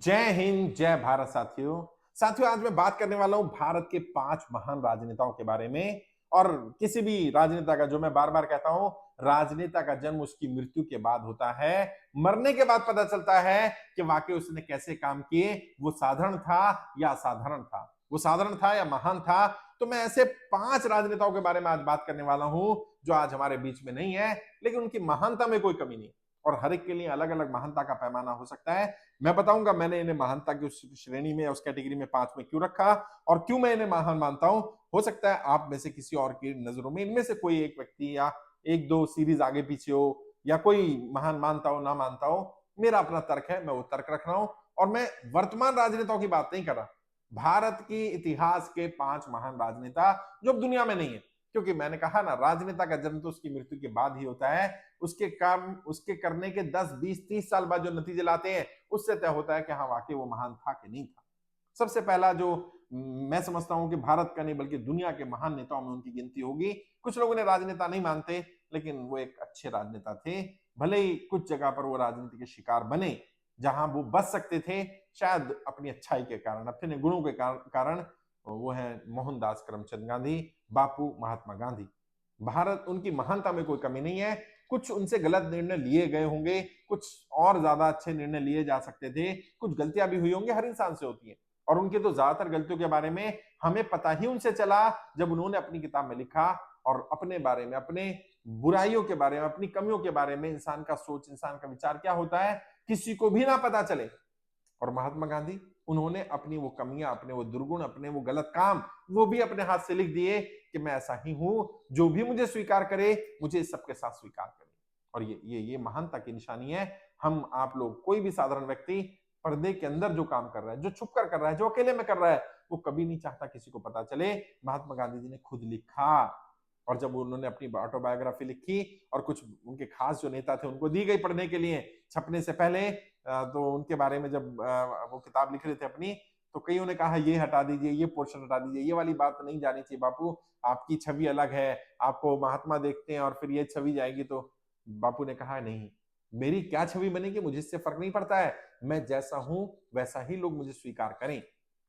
जय हिंद, जय भारत साथियों। साथियों, आज मैं बात करने वाला हूं भारत के 5 महान राजनेताओं के बारे में। और किसी भी राजनेता का, जो मैं बार-बार कहता हूं, राजनेता का जन्म उसकी मृत्यु के बाद होता है। मरने के बाद पता चलता है कि वाकई उसने कैसे काम किए, वो साधारण था या असाधारण था, वो साधारण था या महान था। तो मैं ऐसे 5 राजनेताओं के बारे में आज बात करने वाला हूं, जो आज हमारे बीच में नहीं है, लेकिन उनकी महानता में कोई कमी नहीं। और हर एक के लिए अलग-अलग महानता का पैमाना हो सकता है। मैं बताऊंगा मैंने इन्हें महानता की उस श्रेणी में, उस कैटेगरी में 5 में क्यों रखा और क्यों मैं इन्हें महान मानता हूं। हो सकता है आप में से किसी और की नजरों में इनमें से कोई एक व्यक्ति या एक दो सीरीज आगे पीछे हो, या कोई महान मानता हो ना मानता हो। मेरा अपना तर्क है, मैं वो तर्क रख रहा हूं। और मैं वर्तमान राजनेताओं की बात नहीं कर रहा, भारत की इतिहास के 5 महान राजनेता जो अब दुनिया में नहीं है। क्योंकि मैंने कहा ना, राजनेता का जन्म तो उसकी मृत्यु के बाद ही होता है। उसके काम, उसके करने के 10 20 30 साल बाद जो नतीजे लाते हैं, उससे तय होता है कि हाँ वाकई वो महान था कि नहीं था। सबसे पहला जो मैं समझता हूं कि भारत का नहीं बल्कि दुनिया के महान नेताओं में उनकी गिनती होगी। कुछ लोग उन्हें राजनेता नहीं मानते, लेकिन वो एक अच्छे राजनेता थे। भले ही कुछ जगह पर वो राजनीति के शिकार बने, जहां वो बच सकते थे, शायद अपनी अच्छाई के कारण, अपने गुणों के कारण। वो है मोहनदास करमचंद गांधी, बापू महात्मा गांधी। भारत, उनकी महानता में कोई कमी नहीं है। कुछ उनसे गलत निर्णय लिए गए होंगे, कुछ और ज्यादा अच्छे निर्णय लिए जा सकते थे, कुछ गलतियां भी हुई होंगी, हर इंसान से होती है। और उनके तो ज्यादातर गलतियों के बारे में हमें पता ही उनसे चला जब उन्होंने अपनी किताब में लिखा। और अपने बारे में, अपने बुराइयों के बारे में, अपनी कमियों के बारे में, इंसान का सोच, इंसान का विचार क्या होता है, किसी को भी ना पता चले। और महात्मा गांधी, उन्होंने अपनी वो कमियां, अपने वो दुर्गुण, अपने वो गलत काम, वो भी अपने हाथ से लिख दिए कि मैं ऐसा ही हूं, जो भी मुझे स्वीकार करे, मुझे सबके साथ स्वीकार करे। और ये महानता की निशानी है। हम आप लोग, कोई भी साधारण व्यक्ति पर्दे के अंदर जो काम कर रहा है, जो छुप कर रहा है, जो अकेले में कर रहा है, वो कभी नहीं चाहता किसी को पता चले। महात्मा गांधी जी ने खुद लिखा। और जब उन्होंने अपनी ऑटोबायोग्राफी लिखी और कुछ उनके खास जो नेता थे उनको दी गई पढ़ने के लिए, छपने से पहले, तो उनके बारे में जब वो किताब लिख रहे थे अपनी, तो कईयों ने कहा ये हटा दीजिए, ये पोर्शन हटा दीजिए, ये वाली बात नहीं जानी चाहिए बापू, आपकी छवि अलग है, आपको महात्मा देखते हैं और फिर ये छवि जाएगी। तो बापू ने कहा नहीं, मेरी क्या छवि बनेगी मुझे इससे फर्क नहीं पड़ता है, मैं जैसा हूं वैसा ही लोग मुझे स्वीकार करें।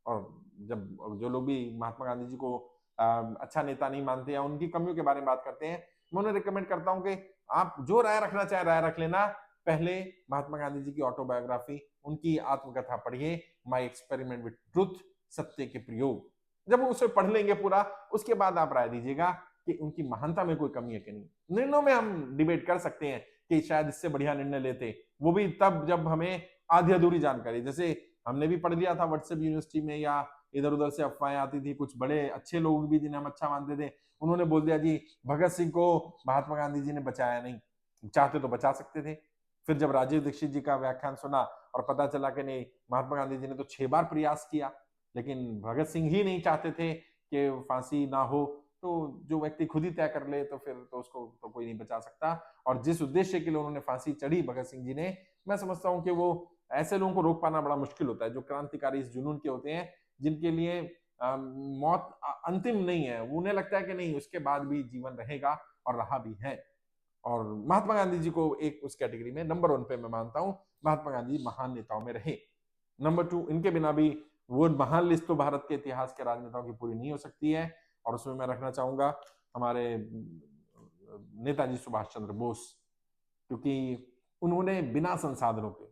और जब जो लोग भी महात्मा गांधी जी को अच्छा नेता नहीं मानते या उनकी कमियों के बारे में बात करते हैं, मैं उन्हें रिकमेंड करता हूं कि आप जो राय रखना चाहे राय रख लेना। पहले महात्मा गांधी जी की ऑटोबायोग्राफी, उनकी आत्मकथा पढ़िए, माई एक्सपेरिमेंट विद ट्रुथ, सत्य के प्रयोग। जब उसे पढ़ लेंगे पूरा, उसके बाद आप राय दीजिएगा कि उनकी महानता में कोई कमी है कि नहीं। निर्णयों में हम डिबेट कर सकते हैं कि शायद इससे बढ़िया निर्णय लेते, वो भी तब जब हमें आधी अधूरी जानकारी, जैसे हमने भी पढ़ लिया था व्हाट्सएप यूनिवर्सिटी में, या इधर उधर से अफवाहें आती थी, कुछ बड़े अच्छे लोग भी जिन्हें हम अच्छा मानते थे, उन्होंने बोल दिया जी भगत सिंह को महात्मा गांधी जी ने बचाया नहीं, चाहते तो बचा सकते थे। फिर जब राजीव दीक्षित जी का व्याख्यान सुना और पता चला कि नहीं, महात्मा गांधी जी ने तो 6 बार प्रयास किया, लेकिन भगत सिंह ही नहीं चाहते थे कि फांसी ना हो। तो जो व्यक्ति खुद ही तय कर ले, तो फिर तो उसको तो कोई नहीं बचा सकता। और जिस उद्देश्य के लिए उन्होंने फांसी चढ़ी भगत सिंह जी ने, मैं समझता हूं कि वो ऐसे लोगों को रोक पाना बड़ा मुश्किल होता है, जो क्रांतिकारी इस जुनून के होते हैं, जिनके लिए मौत अंतिम नहीं है, उन्हें लगता है कि नहीं, उसके बाद भी जीवन रहेगा, और रहा भी है। और महात्मा गांधी जी को एक उस कैटेगरी में नंबर 1 पे मैं मानता हूं। महात्मा गांधी महान नेताओं में रहे। नंबर 2, इनके बिना भी वो महान लिस्ट तो भारत के इतिहास के राजनेताओं की पूरी नहीं हो सकती है। और उसमें मैं रखना चाहूंगा हमारे नेताजी सुभाष चंद्र बोस। क्योंकि उन्होंने बिना संसाधनों के,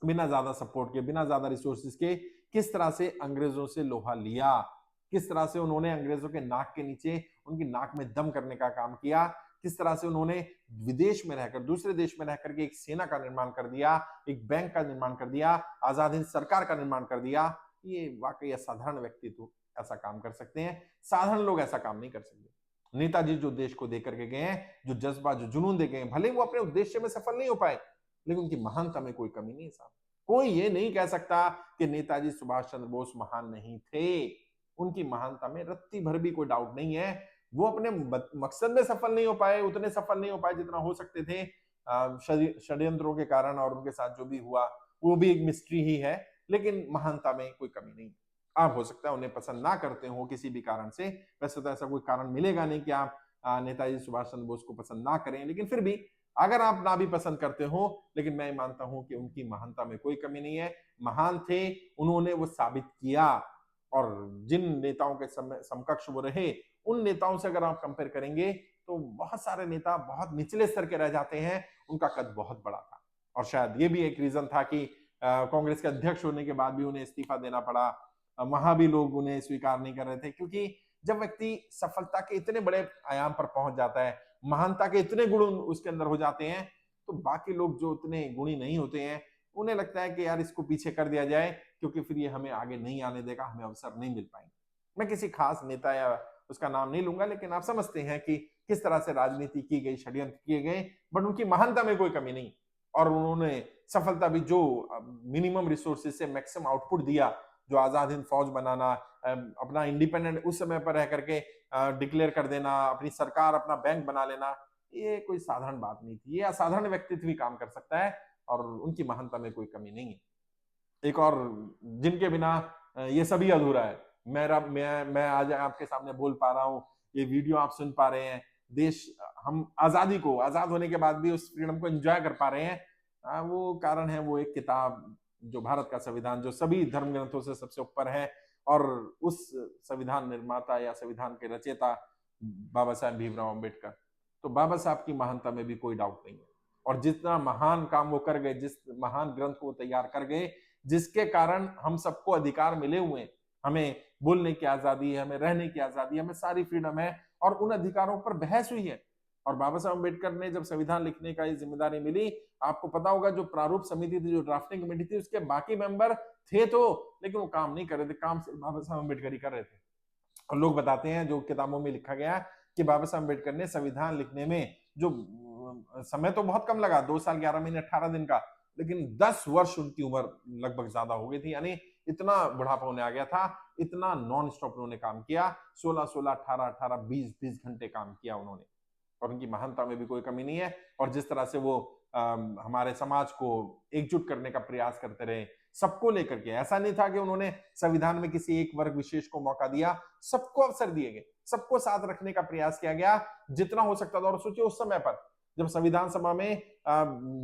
बिना ज्यादा सपोर्ट के, बिना ज्यादा रिसोर्सेज के, किस तरह से अंग्रेजों से लोहा लिया, किस तरह से उन्होंने अंग्रेजों के नाक के नीचे उनकी नाक में दम करने का काम किया, किस तरह से उन्होंने विदेश में रहकर, दूसरे देश में रहकर के एक सेना का निर्माण कर दिया, एक बैंक का निर्माण कर दिया, आजाद हिंद सरकार का निर्माण कर दिया। ये वाकई असाधारण व्यक्तित्व ऐसा काम कर सकते हैं, साधारण लोग ऐसा काम नहीं कर सकते। नेताजी जो देश को देकर के गए हैं, जो जज्बा, जो जुनून दे गए, भले वो अपने उद्देश्य में सफल नहीं हो पाए, लेकिन उनकी महानता में कोई कमी नहीं साहब। कोई ये नहीं कह सकता कि नेताजी सुभाष चंद्र बोस महान नहीं थे। उनकी महानता में रत्ती भर भी कोई डाउट नहीं है। वो अपने मकसद में सफल नहीं हो पाए, उतने सफल नहीं हो पाए जितना हो सकते थे, षड्यंत्रों के कारण, और उनके साथ जो भी हुआ वो भी एक मिस्ट्री ही है। लेकिन महानता में कोई कमी नहीं। आप, हो सकता है उन्हें पसंद ना करते हो किसी भी कारण से, वैसे तो ऐसा कोई कारण मिलेगा नहीं कि आप नेताजी सुभाष चंद्र बोस को पसंद ना करें, लेकिन फिर भी अगर आप ना भी पसंद करते हो, लेकिन मैं मानता हूं कि उनकी महानता में कोई कमी नहीं है। महान थे, उन्होंने वो साबित किया। और जिन नेताओं के समकक्ष वो रहे, उन नेताओं से अगर आप कंपेयर करेंगे तो बहुत सारे नेता बहुत निचले स्तर के रह जाते हैं। उनका कद बहुत बड़ा था और शायद ये भी एक रीजन था कि कांग्रेस के अध्यक्ष होने के बाद भी उन्हें इस्तीफा देना पड़ा। वहां भी लोग उन्हें स्वीकार नहीं कर रहे थे, क्योंकि जब व्यक्ति सफलता के इतने बड़े आयाम पर पहुंच जाता है, महानता के इतने गुण उसके अंदर हो जाते हैं, तो बाकी लोग जो उतने गुणी नहीं होते हैं, उन्हें लगता है कि यार इसको पीछे कर दिया जाए, क्योंकि फिर ये हमें आगे नहीं आने देगा, हमें अवसर नहीं मिल पाएंगे। मैं किसी खास नेता या उसका नाम नहीं लूंगा, लेकिन आप समझते हैं कि किस तरह से राजनीति की गई, षड्यंत्र किए गए, बट उनकी महानता में कोई कमी नहीं। और उन्होंने सफलता भी जो मिनिमम रिसोर्सेज से मैक्सिमम आउटपुट दिया, जो आजाद हिंद फौज बनाना, अपना इंडिपेंडेंट उस समय पर रह करके डिक्लेयर कर देना, अपनी सरकार, अपना बैंक बना लेना, ये कोई साधारण बात नहीं थी। ये असाधारण व्यक्तित्व भी काम कर सकता है और उनकी महानता में कोई कमी नहीं है। एक और जिनके बिना ये सभी अधूरा है, मैं आज आपके सामने बोल पा रहा हूँ, ये वीडियो आप सुन पा रहे हैं, देश, हम आजादी को, आजाद होने के बाद भी उस फ्रीडम को एंजॉय कर पा रहे हैं, वो कारण है वो एक किताब, जो भारत का संविधान, जो सभी धर्म ग्रंथों से सबसे ऊपर है। और उस संविधान निर्माता या संविधान के रचयिता बाबा साहेब भीमराव अम्बेडकर, तो बाबा साहब की महानता में भी कोई डाउट नहीं है। और जितना महान काम वो कर गए, जिस महान ग्रंथ को तैयार कर गए, जिसके कारण हम सबको अधिकार मिले हुए, हमें बोलने की आजादी है, हमें रहने की आजादी है, हमें सारी फ्रीडम है, और उन अधिकारों पर बहस हुई है। और बाबा साहब अम्बेडकर ने जब संविधान लिखने का ये जिम्मेदारी मिली, आपको पता होगा जो प्रारूप समिति थी, जो ड्राफ्टिंग कमेटी थी, उसके बाकी मेंबर थे तो, लेकिन वो काम नहीं कर रहे थे, काम सिर्फ बाबा साहब अम्बेडकर ही कर रहे थे। और लोग बताते हैं, जो किताबों में लिखा गया, कि बाबा साहब अम्बेडकर ने संविधान लिखने में जो समय तो बहुत कम लगा, 2 साल 11 महीने 18 दिन का, लेकिन 10 वर्ष उनकी उम्र लगभग ज्यादा हो गई थी, यानी इतना बुढ़ापा होने आ गया था, इतना नॉन स्टॉप उन्होंने काम किया, 16-16, 18-18, 20-20 घंटे काम किया उन्होंने। और उनकी महानता में भी कोई कमी नहीं है। और जिस तरह से वो हमारे समाज को एकजुट करने का प्रयास करते रहे, सबको लेकर के, ऐसा नहीं था कि उन्होंने संविधान में किसी एक वर्ग विशेष को मौका दिया, सबको अवसर दिए गए, सबको साथ रखने का प्रयास किया गया जितना हो सकता था। और सोचिए उस समय पर जब संविधान सभा में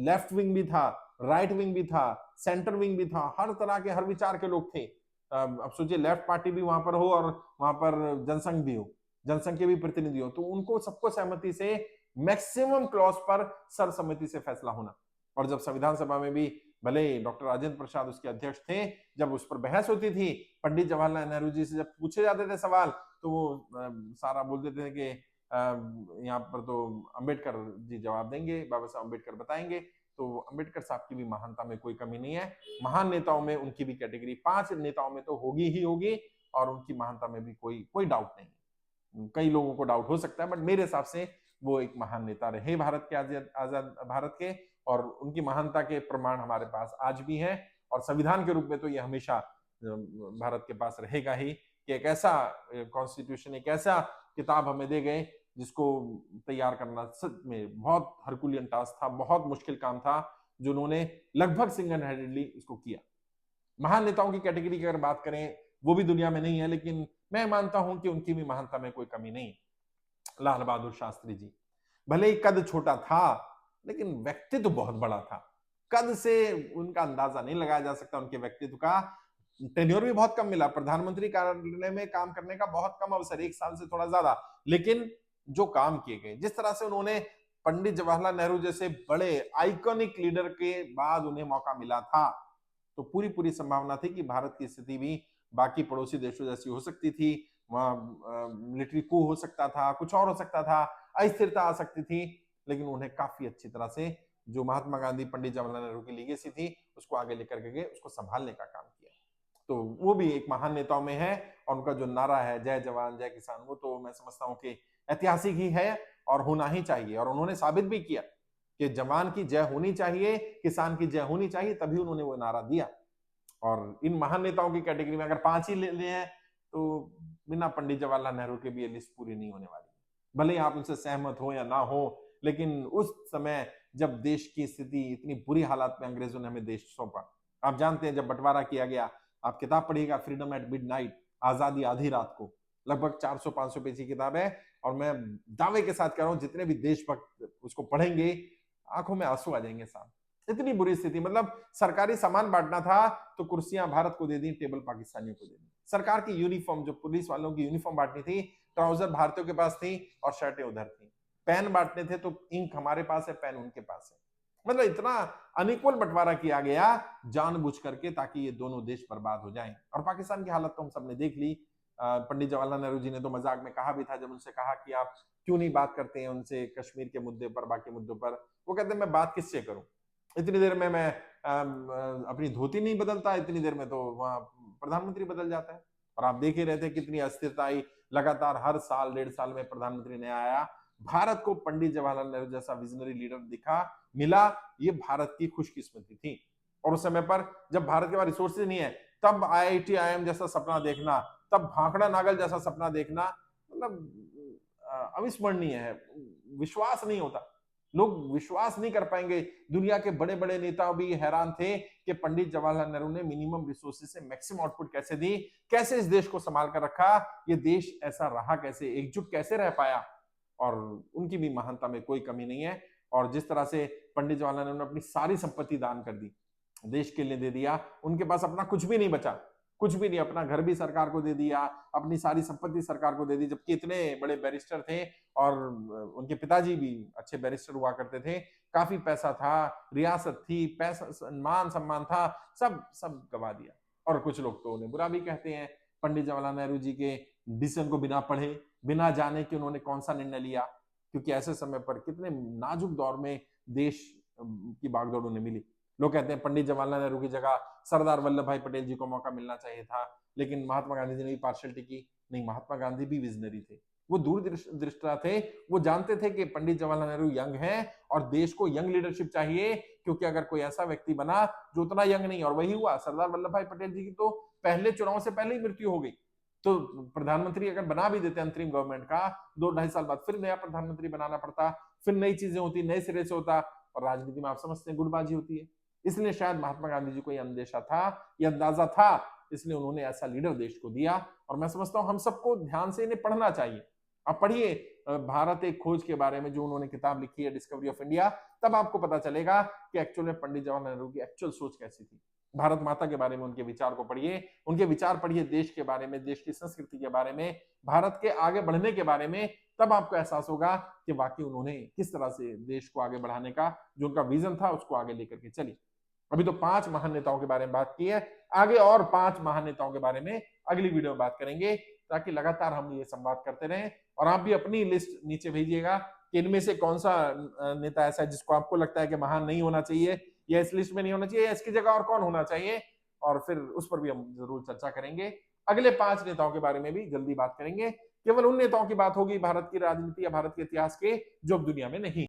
लेफ्ट विंग भी था, राइट विंग भी था, सेंटर विंग भी था, हर तरह के, हर विचार के लोग थे। अब सोचिए लेफ्ट पार्टी भी वहां पर हो और वहां पर जनसंघ भी हो, जनसंघ के भी प्रतिनिधि हो, तो उनको सबको सहमति से मैक्सिमम क्लॉज पर सर्वसम्मति से फैसला होना। और जब संविधान सभा में भी भले डॉक्टर राजेंद्र प्रसाद उसके अध्यक्ष थे, जब उस पर बहस होती थी, पंडित जवाहरलाल नेहरू जी से जब पूछे जाते थे सवाल, तो वो सारा बोल देते थे कि यहाँ पर तो अंबेडकर जी जवाब देंगे, बाबा साहब अंबेडकर बताएंगे। तो अंबेडकर साहब की भी महानता में कोई कमी नहीं है। महान नेताओं में उनकी भी कैटेगरी 5 नेताओं में तो होगी ही होगी, और उनकी महानता में भी कोई डाउट नहीं है। कई लोगों को डाउट हो सकता है, बट मेरे हिसाब से वो एक महान नेता रहे भारत के, आजाद भारत के, और उनकी महानता के प्रमाण हमारे पास आज भी हैं। और संविधान के रूप में तो ये हमेशा भारत के पास रहेगा ही, कि एक ऐसा कॉन्स्टिट्यूशन, एक ऐसा किताब हमें दे गए जिसको तैयार करना सच में बहुत हरकुलियन टास्क था, बहुत मुश्किल काम था, जो उन्होंने लगभग सिंगल हैंडेडली इसको किया। महान नेताओं की कैटेगरी की अगर बात करें, वो भी दुनिया में नहीं है, लेकिन मैं मानता हूं कि उनकी भी महानता में कोई कमी नहीं। लाल बहादुर शास्त्री जी, भले ही कद छोटा था, लेकिन व्यक्तित्व बहुत बड़ा था। कद से उनका अंदाजा नहीं लगाया जा सकता उनके व्यक्तित्व का। टेन्योर भी बहुत कम मिला, प्रधानमंत्री कार्यालय में काम करने का बहुत कम अवसर, 1 साल से थोड़ा ज्यादा, लेकिन जो काम किए गए, जिस तरह से उन्होंने पंडित जवाहरलाल नेहरू जैसे बड़े आइकॉनिक लीडर के बाद उन्हें मौका मिला था, तो पूरी पूरी संभावना थी कि भारत की स्थिति भी बाकी पड़ोसी देशों जैसी हो सकती थी। वहां मिलिट्री कू हो सकता था, कुछ और हो सकता था, अस्थिरता आ सकती थी, लेकिन उन्हें काफी अच्छी तरह से जो महात्मा गांधी, पंडित जवाहरलाल नेहरू की लीगेसी थी, उसको आगे लेकर के गए, उसको संभालने का काम किया। तो वो भी एक महान नेताओं में है। और उनका जो नारा है, जय जवान जय किसान, वो तो मैं समझता हूँ कि ऐतिहासिक ही है और होना ही चाहिए। और उन्होंने साबित भी किया कि जवान की जय होनी चाहिए, किसान की जय होनी चाहिए, तभी उन्होंने वो नारा दिया। और इन महान नेताओं की कैटेगरी में अगर 5 ही ले हैं, तो बिना पंडित जवाहरलाल नेहरू के भी ये लिस्ट पूरी नहीं होने वाली। भले ही आप उनसे सहमत हो या ना हो, लेकिन उस समय जब देश की स्थिति इतनी बुरी हालात में अंग्रेजों ने हमें देश सौंपा, आप जानते हैं जब बंटवारा किया गया, आप किताब पढ़िएगा, फ्रीडम एट मिडनाइट, आजादी आधी रात को, लगभग 400-500 पेज की किताब है। और मैं दावे के साथ कह रहा हूं, जितने भी देशभक्त उसको पढ़ेंगे, आंखों में आंसू आ जाएंगे साहब। इतनी बुरी स्थिति, मतलब सरकारी सामान बांटना था तो कुर्सियां भारत को दे दी, टेबल पाकिस्तानियों को दे दी। सरकार की यूनिफॉर्म, जो पुलिस वालों की यूनिफॉर्म बांटनी थी, ट्राउजर भारतीयों के पास थी और शर्टें उधर थी। पेन बांटने थे तो इंक हमारे पास है, पेन उनके पास है। मतलब इतना अनइक्वल बंटवारा किया गया जानबूझ करके, ताकि ये दोनों देश बर्बाद हो जाएं। और पाकिस्तान की हालत तो हम सबने देख ली। पंडित जवाहरलाल नेहरू जी ने तो मजाक में कहा भी था, जब उनसे कहा कि आप क्यों नहीं बात करते हैं उनसे कश्मीर के मुद्दे पर, बाकी मुद्दों पर, वो कहते हैं मैं बात किससे करूं, इतनी देर में मैं अपनी धोती नहीं बदलता, इतनी देर में तो वहां प्रधानमंत्री बदल जाता है। और आप देख ही रहे थे कितनी अस्थिरता आई, लगातार हर साल 1.5 साल में प्रधानमंत्री नया आया। भारत को पंडित जवाहरलाल नेहरू जैसा विजनरी लीडर दिखा मिला, ये भारत की खुशकिस्मती थी। और उस समय पर जब भारत के पास रिसोर्सेज नहीं है, तब आईआईटी आईएम जैसा सपना देखना, तब भाखड़ा नागल जैसा सपना देखना, मतलब अविस्मरणीय है। विश्वास नहीं होता, लोग विश्वास नहीं कर पाएंगे। दुनिया के बड़े बड़े नेता भी हैरान थे कि पंडित जवाहरलाल नेहरू ने मिनिमम रिसोर्सेज से मैक्सिमम आउटपुट कैसे दी, कैसे इस देश को संभाल कर रखा, ये देश ऐसा रहा कैसे, एकजुट कैसे रह पाया। और उनकी भी महानता में कोई कमी नहीं है। और जिस तरह से पंडित जवाहरलाल नेहरू ने अपनी सारी संपत्ति दान कर दी, देश के लिए दे दिया, उनके पास अपना कुछ भी नहीं बचा, कुछ भी नहीं, अपना घर भी सरकार को दे दिया, अपनी सारी संपत्ति सरकार को दे दी, जबकि इतने बड़े बैरिस्टर थे और उनके पिताजी भी अच्छे बैरिस्टर हुआ करते थे, काफी पैसा था, रियासत थी, पैसा मान सम्मान था, सब सब गवा दिया। और कुछ लोग तो उन्हें बुरा भी कहते हैं, पंडित जवाहरलाल नेहरू जी के डिसीजन को बिना पढ़े, बिना जाने कि उन्होंने कौन सा निर्णय लिया, क्योंकि ऐसे समय पर कितने नाजुक दौर में देश की बागडोर उन्हें मिली। लोग कहते हैं पंडित जवाहरलाल नेहरू की जगह सरदार वल्लभ भाई पटेल जी को मौका मिलना चाहिए था, लेकिन महात्मा गांधी जी ने भी पार्शलिटी की। नहीं, महात्मा गांधी भी विजनरी थे, वो दूरदृष्टा थे। वो जानते थे कि पंडित जवाहरलाल नेहरू यंग हैं और देश को यंग लीडरशिप चाहिए, क्योंकि अगर कोई ऐसा व्यक्ति बना जो उतना यंग नहीं, और वही हुआ, सरदार वल्लभ भाई पटेल जी की तो पहले चुनाव से पहले ही मृत्यु हो गई। तो प्रधानमंत्री अगर बना भी देते अंतरिम गवर्नमेंट का, 2-2.5 साल बाद फिर नया प्रधानमंत्री बनाना पड़ता, फिर नई चीजें होती, नए सिरे से होता। और राजनीति में आप समझते हैं गुटबाजी होती है। इसलिए शायद महात्मा गांधी जी को यह अंदेशा था, यह अंदाजा था, इसलिए उन्होंने ऐसा लीडर देश को दिया। और मैं समझता हूं हम सबको ध्यान से इन्हें पढ़ना चाहिए। आप पढ़िए भारत एक खोज के बारे में, जो उन्होंने किताब लिखी है डिस्कवरी ऑफ इंडिया, तब आपको पता चलेगा कि एक्चुअल में पंडित जवाहरलाल नेहरू की एक्चुअल सोच कैसी थी। भारत माता के बारे में उनके विचार को पढ़िए, उनके विचार पढ़िए देश के बारे में, देश की संस्कृति के बारे में, भारत के आगे बढ़ने के बारे में, तब आपको एहसास होगा कि वाकई उन्होंने किस तरह से देश को आगे बढ़ाने का जो उनका विजन था उसको आगे लेकर के चली। अभी तो 5 महान नेताओं के बारे में बात की है, आगे और 5 महान नेताओं के बारे में अगली वीडियो में बात करेंगे, ताकि लगातार हम ये संवाद करते रहें। और आप भी अपनी लिस्ट नीचे भेजिएगा कि इनमें से कौन सा नेता ऐसा है जिसको आपको लगता है कि महान नहीं होना चाहिए, या इस लिस्ट में नहीं होना चाहिए, या इसकी जगह और कौन होना चाहिए, और फिर उस पर भी हम जरूर चर्चा करेंगे। अगले 5 नेताओं के बारे में भी जल्दी बात करेंगे। केवल उन नेताओं की बात होगी भारत की राजनीति या भारत के इतिहास के जो अब दुनिया में नहीं।